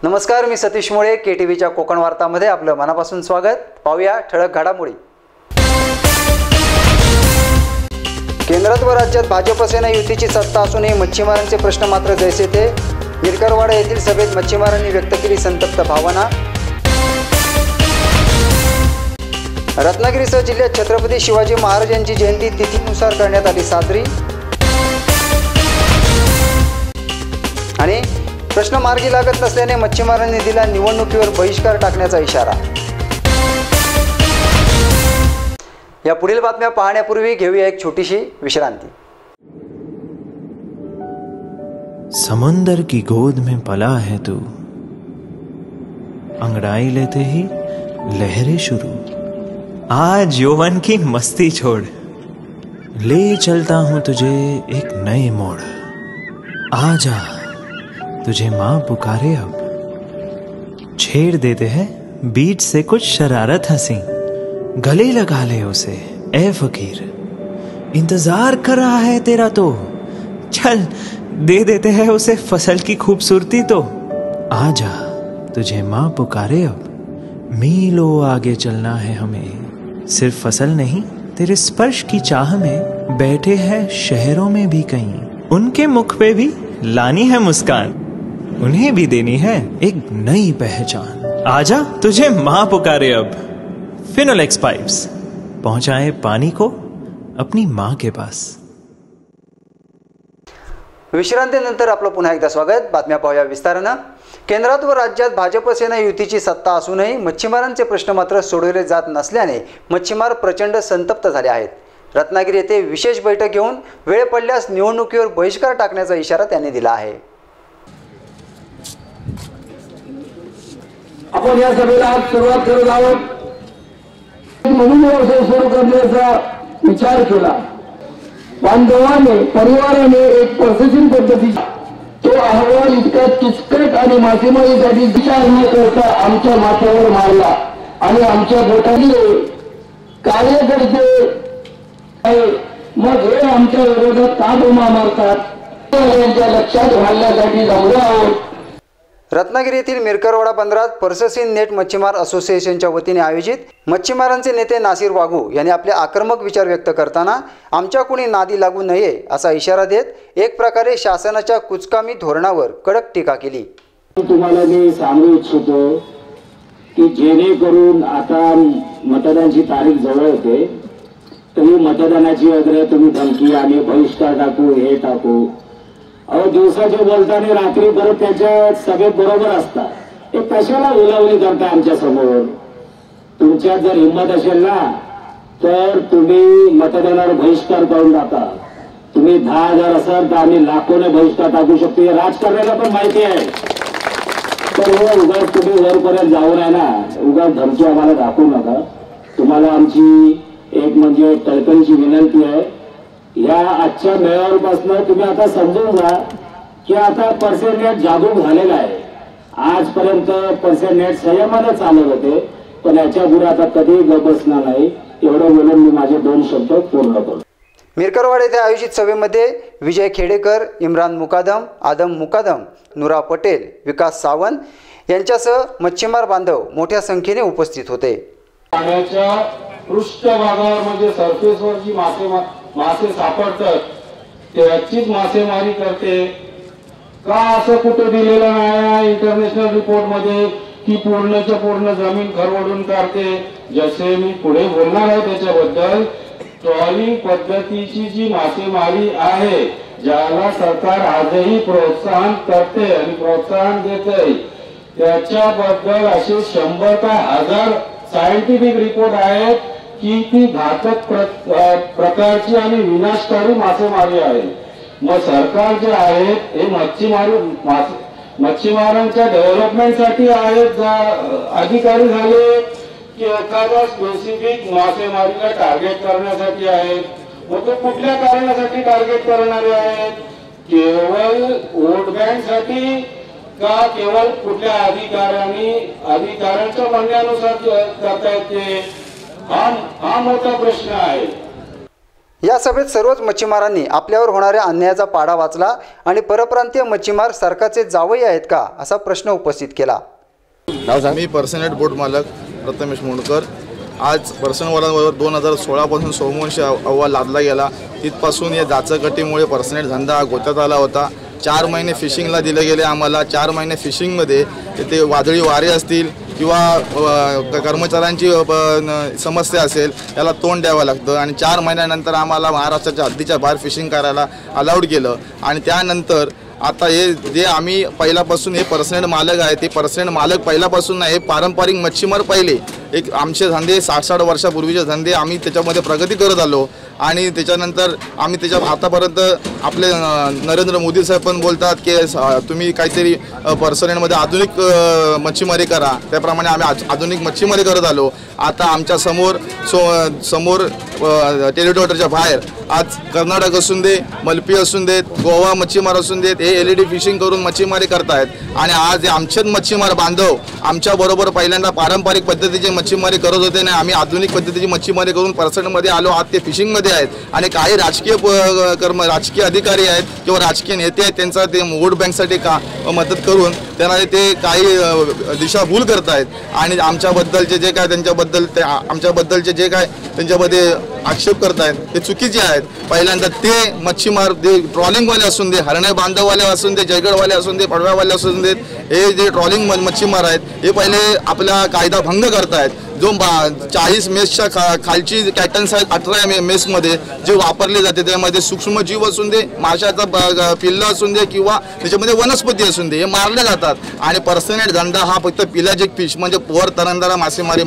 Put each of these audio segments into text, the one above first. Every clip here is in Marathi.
नमस्कार, मी सतीश मोळे. KTVच्या कोकण वार्तामध्ये आपलं मनापासून स्वागत. पाहूया ठळक घडामोडी. केंद्रात व राज्यात भाजप सेना युतीची सत्ता असूनही मच्छीमारांचे प्रश्न मात्र जैसे थे. मिरकरवाडा येथील सभेत मच्छीमारांनी व्यक्त केली संतप्त भावना. रत्नागिरीसह जिल्ह्यात छत्रपती शिवाजी महाराज यांची जयंती तिथीनुसार करण्यात आली साजरी. आणि प्रश्न मार्गी लागत नसल्याने मच्छीमारांनी दिला निवडणुकीवर बहिष्कार टाकण्याचा इशारा. या पुढील बातम्या पाहण्यापूर्वी घेऊया एक छोटीशी विश्रांती. समंदर की गोद में पला है तू, अंगड़ाई लेते ही लहरें शुरू. आज यौवन की मस्ती छोड़, ले चलता हूं तुझे एक नए मोड़. आजा तुझे माँ पुकारे अब, छेड़ देते हैं बीच से कुछ शरारत हंसी. गले लगा ले उसे ए फकीर, इंतजार कर रहा है तेरा तो. चल दे देते हैं उसे फसल की खूबसूरती तो. आजा तुझे माँ पुकारे अब, मीलों आगे चलना है हमें. सिर्फ फसल नहीं, तेरे स्पर्श की चाह में बैठे हैं शहरों में भी कहीं. उनके मुख पे भी लानी है मुस्कान, उन्हें भी देनी है एक नई पहचान. आजा तुझे माँ पुकारे अब. फिनोलेक्स पाइप्स पहुंचाए पानी को अपनी माँ के पास. विश्रांतीनंतर आपलं पुन्हा एकदा स्वागत. बातम्या पाहूया विस्तारानं. केंद्रात व राज्यात भाजप सेना युतीची सत्ता असूनही मच्छीमारांचे प्रश्न मात्र सोडवले जात नसल्याने मच्छीमार प्रचंड संतप्त झाले आहेत. रत्नागिरी येथे विशेष बैठक घेऊन वेळ पडल्यास निवडणुकीवर बहिष्कार टाकण्याचा इशारा त्यांनी दिला आहे. आपण या सभेला आज सुरुवात करत आहोत म्हणून व्यवसाय सुरू करण्याचा विचार केला. बांधवाने परिवाराने एक प्रोसेसिंग पद्धती तो अहवाल इतका किचकट आणि मासेमारीसाठी विचार न करता आमच्या माथ्यावर मारला आणि आमच्या बोटाने कार्यकर्ते मग हे आमच्या विरोधात का बोमा मारतात यांच्या लक्षात घालण्यासाठी जमलो आहोत. रत्नागिरी येथील मिरकरवाडा बंदरात पर्ससीन नेट मच्छीमार असोसिएशनच्या वतीने आयोजित मच्छीमारांचे नेते नासिर वाघू यांनी आपले आक्रमक विचार व्यक्त करताना आमच्या कुणी नादी लागू नये असा इशारा देत एक प्रकारे शासनाच्या कुचकामी धोरणावर कडक टीका केली. तुम्हाला मी सांगू इच्छितो की जेणेकरून आता मतदानाची तारीख जवळ येते तरी मतदानाची वगैरे तुम्ही धमकी आणि बहिष्कार टाकू हे टाकू अहो दिवसाचे बोलताना रात्री परत त्याच्या सगळे बरोबर असतात. ते कशाला उलावली करता आमच्या समोर. तुमच्यात जर हिंमत असेल ना तर तुम्ही मतदानावर बहिष्कार करून टाका. तुम्ही 10,000 असाल तर आम्ही लाखोने बहिष्कार टाकू शकतो. हे राजकारणाला पण माहिती आहे. तर हे उगाच तुम्ही वरपर्यंत जाऊ नये ना, उगाच धमकी आम्हाला दाखवू नका. तुम्हाला आमची एक म्हणजे तळकळीची विनंती आहे, या आजच्या मेळाव्यापासून तुम्ही आता समजून जा की आता पर्सेंट जागरूक झालेला आहे. आजपर्यंत पर्सेंट संयमाने चालत होते पण याच्या पुढे आता कधी गप बसणार नाही. एवढं बोलून मी माझे 2 शब्द पूर्ण करतो. मिरकरवाडा येथे आयोजित सभेमध्ये विजय खेडेकर, इम्रान मुकादम, आदम मुकादम, नुरा पटेल, विकास सावंत यांच्यासह मच्छीमार बांधव मोठ्या संख्येने उपस्थित होते. पाण्याच्या पृष्ठभागावर म्हणजे सरफेसवर जी मासे सापडतात त्याचीच मासेमारी करते का असं कुठे दिलेलं नाही इंटरनॅशनल रिपोर्ट मध्ये की पूर्णच्या पूर्ण जमीन खरवडून काढते. जसे मी पुढे बोलणार आहे त्याच्याबद्दल ट्रॉलिंग पद्धतीची जी मासेमारी आहे ज्याला सरकार आजही प्रोत्साहन करते आणि प्रोत्साहन देते त्याच्याबद्दल असे 100 का 1000 सायंटिफिक रिपोर्ट आहेत की ती घातक प्रकारची आणि विनाशकारी मासेमारी आहे. मग सरकार जे आहेत हे मच्छीमारांच्या डेव्हलपमेंटसाठी आहेत अधिकारी झाले की एखाद्या स्पेसिफिक मासेमारीला टार्गेट करण्यासाठी आहेत. मग तो कुठल्या कारणासाठी टार्गेट करणारे आहेत? केवळ वोट बँकसाठी का केवळ कुठल्या अधिकाऱ्यांच्या म्हणण्यानुसार करता येते? हा मोठा प्रश्न आहे. या सभेत सर्वच मच्छीमारांनी आपल्यावर होणाऱ्या अन्यायाचा पाढा वाचला आणि परप्रांतीय मच्छीमार सरकारचे जावई आहेत का असा प्रश्न उपस्थित केला. मी पर्सनेट बोट मालक प्रथमेश मुंडकर. आज पर्सनवालांवर 2016 पासून सोमवंशी अहवाल लादला गेला. तिथपासून या जाचकटीमुळे पर्सनेट धंदा गोत्यात आला होता. 4 महिने फिशिंगला दिले गेले आम्हाला. 4 महिने फिशिंगमध्ये ते वादळी वारे असतील किंवा कर्मचाऱ्यांची समस्या असेल याला तोंड द्यावं लागतं आणि 4 महिन्यानंतर आम्हाला महाराष्ट्राच्या हद्दीच्या बाहेर फिशिंग करायला अलाउड केलं. आणि त्यानंतर आता हे जे आम्ही पहिल्यापासून हे पर्सनेट मालक आहे ते पर्सनेट मालक पहिल्यापासून नाही, हे पारंपरिक मच्छीमार पहिले एक आमचे धंदे 60 वर्षापूर्वीचे धंदे आम्ही त्याच्यामध्ये प्रगती करत आलो. आणि त्याच्यानंतर आम्ही त्याच्या आतापर्यंत आपले नरेंद्र मोदी साहेब पण बोलतात की तुम्ही काहीतरी पर्सनेटमध्ये आधुनिक मच्छीमारी करा. त्याप्रमाणे आम्ही आधुनिक मच्छीमारी करत आलो. आता आमच्या समोर टेरिटोरीच्या बाहेर आज कर्नाटक असून दे, मलपी असून देत, गोवा मच्छीमार असून देत, हे LED फिशिंग करून मच्छीमारी करतायत. आणि आज आमचेच मच्छीमार बांधव आमच्याबरोबर पहिल्यांदा पारंपरिक पद्धतीची मच्छीमारी करत होते नाही, आम्ही आधुनिक पद्धतीची मच्छीमारी करून पर्सनेटमध्ये आलो. आज ते फिशिंगमध्ये आहेत. आणि काही राजकीय अधिकारी आहेत किंवा राजकीय नेते आहेत, त्यांचा ते वोट बँकसाठी मदत करून त्यांना ते काही दिशाभूल करतायत. आणि आमच्याबद्दलचे जे काय आमच्याबद्दलचे जे काय त्यांच्यामध्ये आक्षेप करतायत ते चुकीचे आहेत. पहिल्यांदा ते मच्छीमार जे ट्रॉलिंगवाले असून दे, हरणे बांधववाले असून दे, जयगडवाले असून दे, पडव्यावाले असून देत, हे जे ट्रॉलिंग मच्छीमार आहेत हे पहिले आपला कायदा भंग करतायत. जो 40 मेसच्या खालची कॅटन्स आहेत 18 मेसमध्ये जे वापरले जाते त्यामध्ये सूक्ष्मजीव असून दे, माशाचा पिल्ला असून दे किंवा त्याच्यामध्ये वनस्पती असून दे हे मारले जातात. आणि पर्सनेट धंदा हा फक्त पिलाजिक फिश म्हणजे वर तरंदारा मासेमारी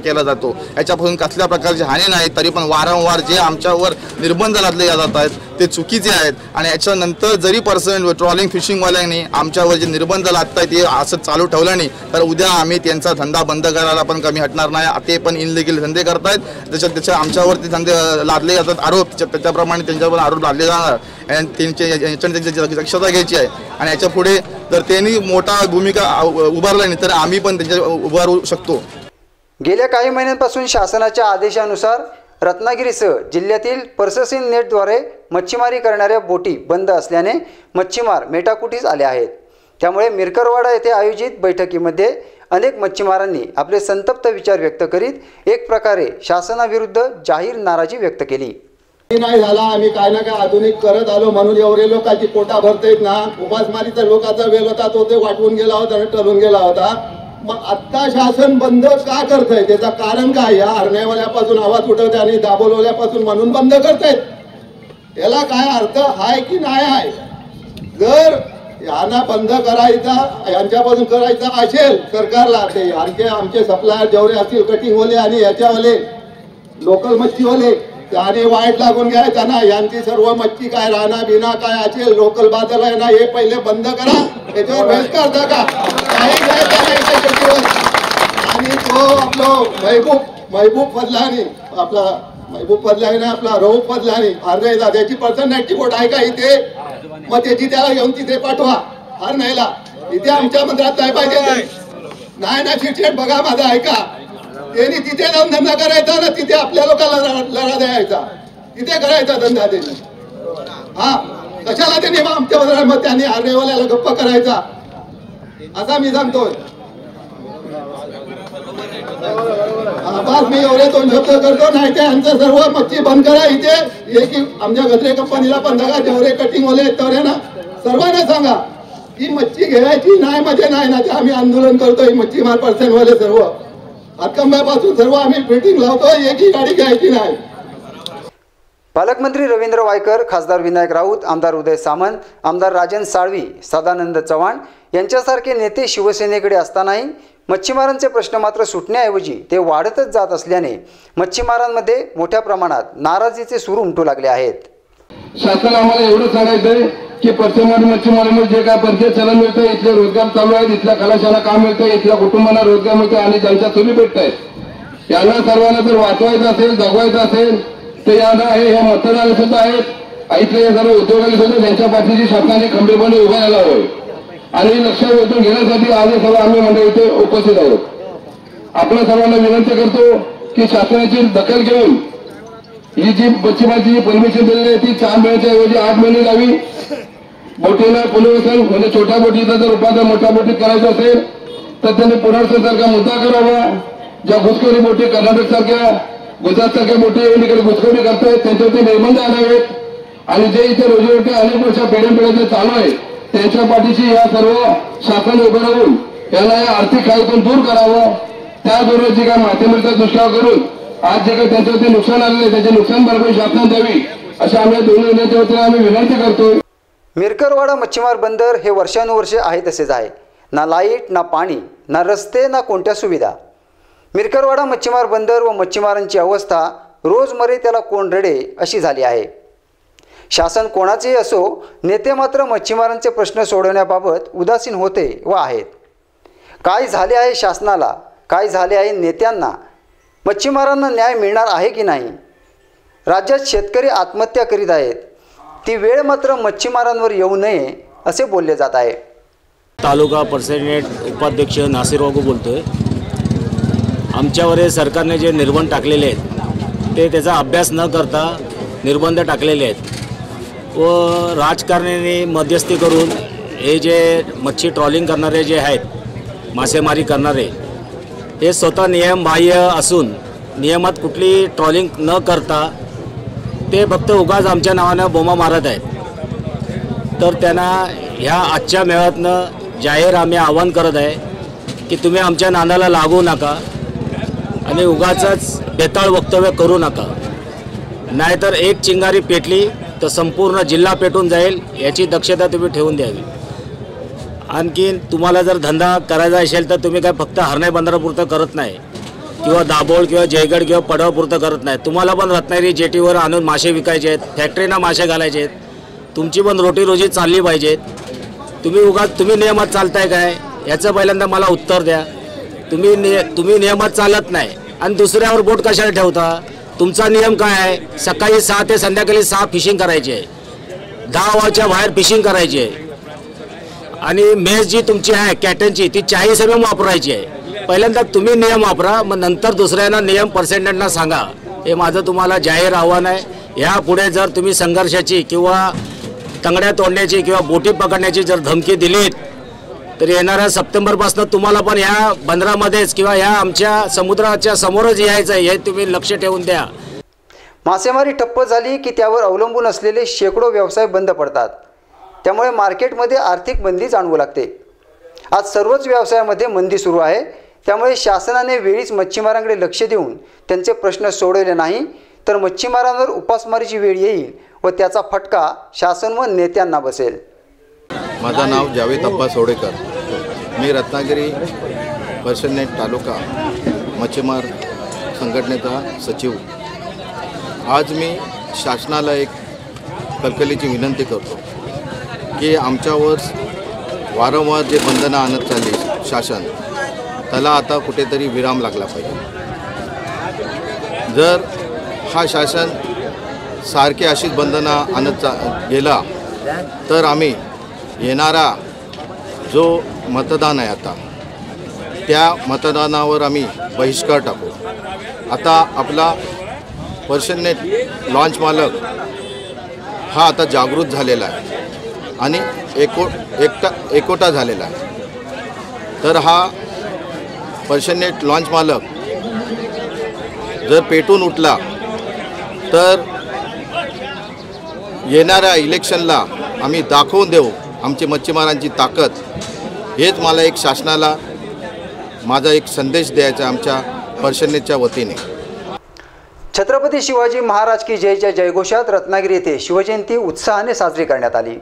केला जातो. याच्यापासून कसल्या प्रकारची हानी नाही. तरी पण वारंवार जे आमच्यावर निर्बंध लादले जात आहेत ते चुकीचे आहेत. आणि याच्यानंतर जरी पर्सनेट ट्रॉलिंग फिशिंगवाल्यांनी आमच्यावर जे निर्बंध लादतायत ते असं चालू ठेवलं नाही तर उद्या आम्ही त्यांचा धंदा बंद करायला पण कमी हटणार नाही. ते पण इनलिगल धंदे करतायत. त्याच्या आमच्यावरती धंदे लादले जातात आरोप, त्याच्याप्रमाणे त्यांच्यावर आरोप लादले जाणार आणि त्यांची दक्षता घ्यायची आहे. आणि याच्या पुढे जर त्यांनी मोठा भूमिका उभारला नाही तर आम्ही पण त्यांच्या उभारू शकतो. गेल्या काही महिन्यांपासून शासनाच्या आदेशानुसार रत्नागिरीसह जिल्ह्यातील पर्ससीन नेटद्वारे मच्छीमारी करणाऱ्या बोटी बंद असल्याने मच्छीमार मेटाकुटीस आले आहेत. त्यामुळे मिरकरवाडा येथे आयोजित बैठकीमध्ये अनेक मच्छीमारांनी आपले संतप्त विचार व्यक्त करीत एक प्रकारे शासनाविरुद्ध जाहीर नाराजी व्यक्त केली. नाही झाला, आम्ही काय ना काय आधुनिक करत आलो म्हणून एवढे लोकांची पोटा भरतायत ना. उपासमारीचा लोकांचा वेळ होता तो ते वाटवून गेला होता आणि टळून गेला होता. मग आत्ता शासन बंद का करतंय त्याचं कारण काय? या हरण्यावाल्यापासून आवाज उठवते आणि दाबोलवल्यापासून म्हणून बंद करतायत. याला काय अर्थ आहे की नाही आहे? जर यांना बंद करायचा यांच्यापासून करायचा असेल सरकारला ते आणखी आमचे सप्लायर जेवढे असतील कटिंगवाले आणि याच्यावाले लोकल मच्छीवाले त्याने वाईट लागून घ्यायचा ना. यांची सर्व मच्छी काय राणा बिना काय असेल लोकल बाजार आहे ना हे पहिले बंद करा. याच्यावर बहिष्कार करता का काही घ्यायचा नाही त्याच्यावर. आणि तो आपलं महबूब फजलानी आपला रऊफ फजलानी हरण्याचा त्याची पर्सनॅलिटी बोर्ड आहे का इथे? मग त्याची त्याला घेऊन तिथे पाठवा हरण्याला. इथे आमच्या मंदिरात नाही पाहिजे. नाही ना चिटचेट बघा माझा ऐका. त्यांनी तिथे जाऊन धंदा करायचा ना, तिथे आपल्या लोकांना लढा द्यायचा, तिथे करायचा धंदा त्यांनी. हा कशाला त्यांनी आमच्या मंदिरात त्यांनी हरण्यावाल्याला गप्पा करायचा असा मी सांगतोय. बस मी एवढे 2 शब्द करतो. नाही ते आमचं सर्व मच्छी बंद करा. इथे की आमच्या गजरे कंपनीला पण सांगा, जेवढे कटिंग वाले आहेत तेवढे ना सर्वांना सांगा की मच्छी घ्यायची नाही मध्ये नाही ना. ते आम्ही आंदोलन करतोय मच्छीमार पर्सनवाले सर्व हातकंब्यापासून सर्व आम्ही फिटिंग लावतोय. एकही गाडी घ्यायची नाही. पालकमंत्री रवींद्र वायकर, खासदार विनायक राऊत, आमदार उदय सामंत, आमदार राजन साळवी, सदानंद चव्हाण यांच्यासारखे नेते शिवसेनेकडे असतानाही मच्छीमारांचे प्रश्न मात्र सुटण्याऐवजी ते वाढतच जात असल्याने मच्छीमारांमध्ये मोठ्या प्रमाणात नाराजीचे सूर उमटू लागले आहेत. शासन आम्हाला एवढं सांगायचंय की मच्छीमारांना जे काय परदेश चलन मिळतं, इथले रोजगार चालू आहेत, इथल्या खलाशाला काम मिळतं, इथल्या कुटुंबांना रोजगार मिळतो आणि ज्यांच्या चुली भेटत आहेत यांना सर्वांना जर वाचवायचं असेल जगवायचं असेल तर यांना हे मतदार सुद्धा आहेत, इथले सर्व उद्योगाला सुद्धा त्यांच्या पाठीशी शासनाने खंबीरपणे उभे राहायला हवे. आणि लक्षात वेधून घेण्यासाठी आज सर्व आम्ही मंडळी इथे उपस्थित आहोत. आपल्या सर्वांना विनंती करतो की शासनाची दखल घेऊन ही जी मच्छीमारची जी परमिशन दिलेली आहे ती 4 महिन्याच्या ऐवजी 8 महिने द्यावी. बोटीला पुनर्वसन म्हणजे छोट्या बोटीचा जर रूपांतर मोठ्या बोटीत करायचं असेल तर त्यांनी पुनर्वसन सारखा मुद्दा करावा. ज्या घुसखोरी बोटी कर्नाटक सारख्या गुजरात सारख्या बोटी येऊन इकडे घुसखोरी करतायत त्यांच्यावरती निर्बंध आणावेत. आणि जे इथे रोजीरोटी अनेक वर्षा पिढ्यान चालू आहे त्यांच्या पाठीशी या सर्व शासन उभं राहून यांना या आर्थिक खाईतून दूर करावं. त्याचबरोबर जी काय मासेमारीचा दुष्काळ करून आज जे काही त्यांच्यावरती नुकसान आलेलं आहे त्याची नुकसान भरपाई शासनाने द्यावी अशी आम्ही दोन्ही नेत्याच्या वतीने आम्ही विनंती करतो. मिरकरवाडा मच्छीमार बंदर हे वर्षानुवर्षे आहे तसेच आहे. ना लाईट, ना पाणी, ना रस्ते, ना कोणत्या सुविधा. मिरकरवाडा मच्छीमार बंदर व मच्छीमारांची अवस्था रोज मरे त्याला कोण रडे अशी झाली आहे. शासन कोणाचेही असो, नेते मात्र मच्छीमारांचे प्रश्न सोडवण्याबाबत उदासीन होते व आहेत. काय झाले आहे शासनाला, काय झाले आहे नेत्यांना, मच्छीमारांना न्याय मिळणार आहे की नाही. राज्यात शेतकरी आत्महत्या करीत आहेत, ती वेळ मात्र मच्छीमारांवर येऊ नये असे बोलले जात आहे. तालुका पर्सेंट उपाध्यक्ष नासिर वागू बोलतोय. आमच्यावर सरकारने जे निर्बंध टाकलेले आहेत ते त्याचा अभ्यास न करता निर्बंध टाकलेले आहेत व राजकारण्याने मध्यस्थी करून हे जे मच्छी ट्रॉलिंग करणारे जे आहेत मासेमारी करणारे हे स्वतः नियमबाह्य असून नियमात कुठली ट्रॉलिंग न करता ते फक्त उगाच आमच्या नावानं बोमा मारत आहेत. तर त्यांना ह्या आजच्या मेळाव्यातनं जाहीर आम्ही आवाहन करत आहे की तुम्ही आमच्या नादाला लागू नका आणि उगाचच बेताळ वक्तव्य करू नका. नाहीतर एक चिंगारी पेटली तर संपूर्ण जिल्हा पेटून जाईल याची दक्षता तुम्ही ठेवून द्यावी. आणखीन तुम्हाला जर धंदा करायचा असेल तर तुम्ही काय फक्त हरणे बंदरापुरतं करत नाही किंवा दाभोळ किंवा जयगड किंवा पडवापुरतं करत नाही. तुम्हाला पण रत्नागिरी जेटीवर आणून मासे विकायचे आहेत, फॅक्टरीना मासे घालायचे आहेत, तुमची पण रोजी चालली पाहिजेत. तुम्ही नियमात चालताय काय याचं पहिल्यांदा मला उत्तर द्या. तुम्ही नियमात चालत नाही आणि दुसऱ्यावर बोट कशाला ठेवता. तुमचा नियम काय आहे, सकाळी 6 ते संध्याकाळी 6 फिशिंग करायची आहे, 10 वाजच्या बाहेर फिशिंग करायची आहे आणि मेस जी तुमची आहे कॅटनची ती 40 MM वापरायची आहे. पहिल्यांदा तुम्ही नियम वापरा, मग नंतर दुसऱ्यांना नियम पर्सेंटेंटना सांगा. हे माझं तुम्हाला जाहीर आव्हान आहे. यापुढे जर तुम्ही संघर्षाची किंवा तंगड्या तोडण्याची किंवा बोटी पकडण्याची जर धमकी दिलीत तर येणाऱ्या सप्टेंबरपासून तुम्हाला पण ह्या बंदरामध्येच किंवा ह्या आमच्या समुद्राच्या समोरच यायचं आहे हे तुम्ही लक्ष ठेवून द्या. मासेमारी ठप्प झाली की त्यावर अवलंबून असलेले शेकडो व्यवसाय बंद पडतात. त्यामुळे मार्केटमध्ये आर्थिक मंदी जाणवू लागते. आज सर्वच व्यवसायामध्ये मंदी सुरू आहे. त्यामुळे शासनाने वेळीच मच्छीमारांकडे लक्ष देऊन त्यांचे प्रश्न सोडवले नाही तर मच्छीमारांवर उपासमारीची वेळ येईल व त्याचा फटका शासन व नेत्यांना बसेल. माझं नाव जावेद अप्पा सोडेकर. मी रत्नागिरी पर्सेंट तालुका मच्छीमार संघटनेचा सचिव. आज मी शासनाला एक कलकलीची विनंती करतो की आमच्यावर वारंवार जे बंधनं आणत चालली शासन त्याला आता कुठेतरी विराम लागला पाहिजे. जर हा शासन सारखे अशीच बंधनं आणत गेला तर आम्ही येणारा जो मतदान आहे आता त्या मतदानावर आम्ही बहिष्कार टाकू. आता आपला पर्सेंट लॉन्च मालक हा आता जागृत झालेला आहे आणि एकोटा झालेला आहे. तर हा पर्सेंट लॉन्च मालक जर पेटून उठला तर येणाऱ्या इलेक्शनला आम्ही दाखवून देऊ आमची मच्छीमारांची ताकद. हेच मला एक शासनाला माझा एक संदेश द्यायचा आमच्या पर्सेंटच्या वतीने. छत्रपती शिवाजी महाराज की जयच्या जयघोषात रत्नागिरी येथे शिवजयंती उत्साहाने साजरी करण्यात आली.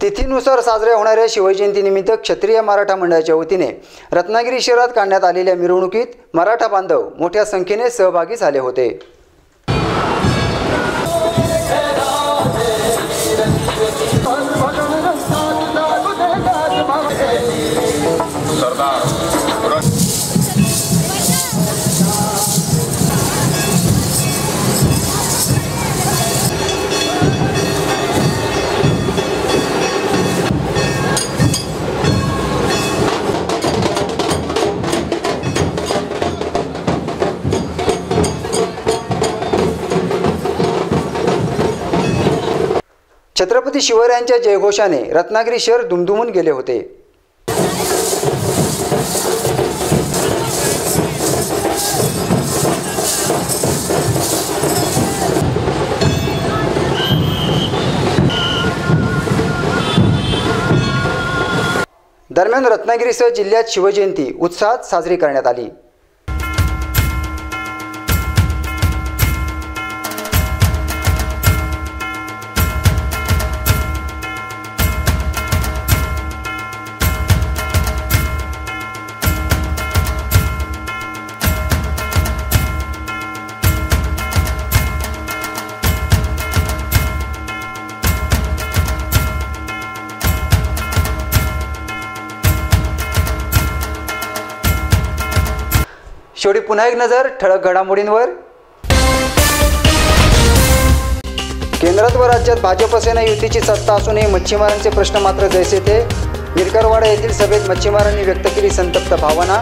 तिथीनुसार साजऱ्या होणाऱ्या शिवजयंतीनिमित्त क्षत्रिय मराठा मंडळाच्या वतीने रत्नागिरी शहरात काढण्यात आलेल्या मिरवणुकीत मराठा बांधव मोठ्या संख्येने सहभागी झाले होते. छत्रपती शिवरायांच्या जयघोषाने रत्नागिरी शहर दुमदुमून गेले होते. दरम्यान रत्नागिरीसह जिल्ह्यात शिवजयंती उत्साहात साजरी करण्यात आली. शेवटी पुन्हा एक नजर ठळक घडामोडींवर. केंद्रात व राज्यात भाजप सेना युतीची सत्ता असूनही मच्छीमारांचे प्रश्न मात्र जैसे थे. मिरकरवाडा येथील सभेत मच्छीमारांनी व्यक्त केली संतप्त भावना.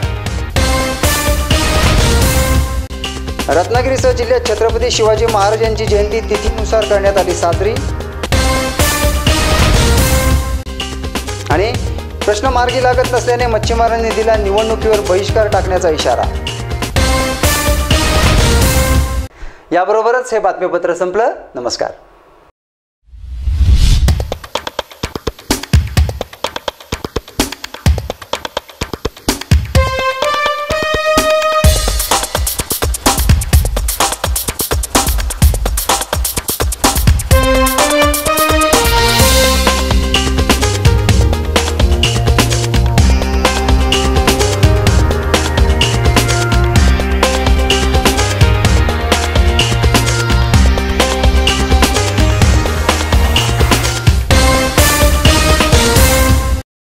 रत्नागिरीसह जिल्ह्यात छत्रपती शिवाजी महाराज यांची जयंती तिथीनुसार करण्यात आली साजरी. आणि प्रश्न मार्गी लागत नसल्याने मच्छीमारांनी दिला निवडणुकीवर बहिष्कार टाकण्याचा इशारा. याबरोबरच हे बातमीपत्र संपलं. नमस्कार.